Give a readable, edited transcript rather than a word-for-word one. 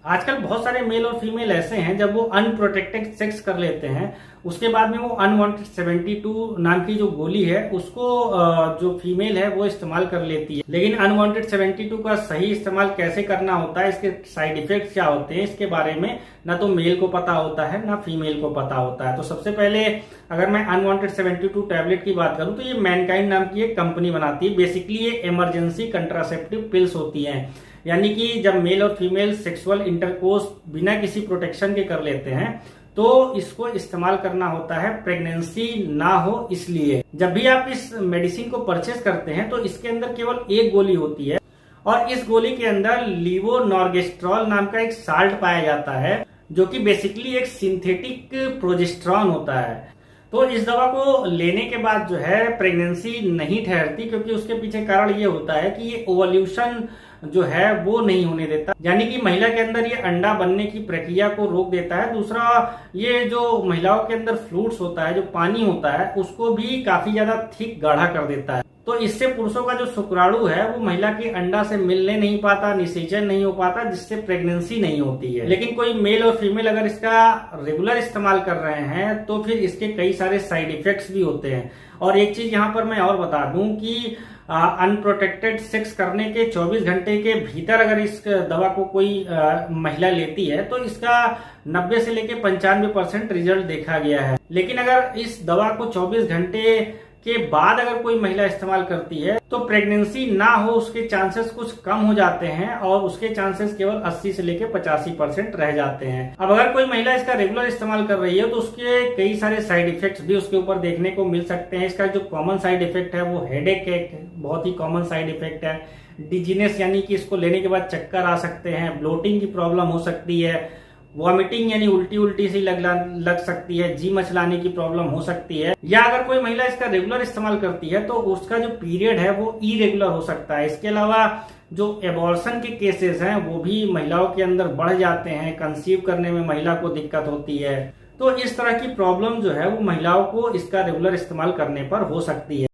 आजकल बहुत सारे मेल और फीमेल ऐसे हैं जब वो अनप्रोटेक्टेड सेक्स कर लेते हैं, उसके बाद में वो अनवांटेड 72 नाम की जो गोली है उसको जो फीमेल है वो इस्तेमाल कर लेती है। लेकिन अनवांटेड 72 का सही इस्तेमाल कैसे करना होता है, इसके साइड इफेक्ट्स क्या होते हैं, इसके बारे में ना तो मेल को पता होता है ना फीमेल को पता होता है। तो सबसे पहले अगर मैं अनवांटेड 72 टैबलेट की बात करूं तो ये मैनकाइंड नाम की एक कंपनी बनाती है। बेसिकली ये इमरजेंसी कंट्रासेप्टिव पिल्स होती हैं, यानी कि जब मेल और फीमेल सेक्सुअल इंटरकोर्स बिना किसी प्रोटेक्शन के कर लेते हैं तो इसको इस्तेमाल करना होता है प्रेगनेंसी ना हो इसलिए। जब भी आप इस मेडिसिन को परचेस करते हैं तो इसके अंदर केवल एक गोली होती है और इस गोली के अंदर लीवोनॉर्गेस्ट्रॉल नाम का एक साल्ट पाया जाता है जो कि बेसिकली एक सिंथेटिक प्रोजेस्टेरॉन होता है। तो इस दवा को लेने के बाद जो है प्रेगनेंसी नहीं ठहरती, क्योंकि उसके पीछे कारण ये होता है कि ये ओवल्यूशन जो है वो नहीं होने देता, यानी कि महिला के अंदर ये अंडा बनने की प्रक्रिया को रोक देता है। दूसरा, ये जो महिलाओं के अंदर फ्लूइड्स होता है, जो पानी होता है, उसको भी काफी ज्यादा थिक गाढ़ा कर देता है। तो इससे पुरुषों का जो शुक्राणु है वो महिला के अंडा से मिलने नहीं पाता, निषेचन नहीं हो पाता, जिससे प्रेगनेंसी नहीं होती है। लेकिन कोई मेल और फीमेल अगर इसका रेगुलर इस्तेमाल कर रहे हैं तो फिर इसके कई सारे साइड इफेक्ट्स भी होते हैं। और एक चीज यहाँ पर मैं और बता दूं कि अनप्रोटेक्टेड सेक्स करने के 24 घंटे के भीतर अगर इस दवा को कोई महिला लेती है तो इसका 90 से लेके 95% रिजल्ट देखा गया है। लेकिन अगर इस दवा को 24 घंटे के बाद अगर कोई महिला इस्तेमाल करती है तो प्रेगनेंसी ना हो उसके चांसेस कुछ कम हो जाते हैं और उसके चांसेस केवल 80 से लेके 85% रह जाते हैं। अब अगर कोई महिला इसका रेगुलर इस्तेमाल कर रही है तो उसके कई सारे साइड इफेक्ट्स भी उसके ऊपर देखने को मिल सकते हैं। इसका जो कॉमन साइड इफेक्ट है वो हेडेक है, बहुत ही कॉमन साइड इफेक्ट है। डिजीनेस यानी कि इसको लेने के बाद चक्कर आ सकते हैं, ब्लोटिंग की प्रॉब्लम हो सकती है, वॉमिटिंग यानी उल्टी उल्टी सी लग सकती है, जी मचलाने की प्रॉब्लम हो सकती है। या अगर कोई महिला इसका रेगुलर इस्तेमाल करती है तो उसका जो पीरियड है वो इरेगुलर हो सकता है। इसके अलावा जो एबॉर्शन के केसेस हैं वो भी महिलाओं के अंदर बढ़ जाते हैं, कंसीव करने में महिला को दिक्कत होती है। तो इस तरह की प्रॉब्लम जो है वो महिलाओं को इसका रेगुलर इस्तेमाल करने पर हो सकती है।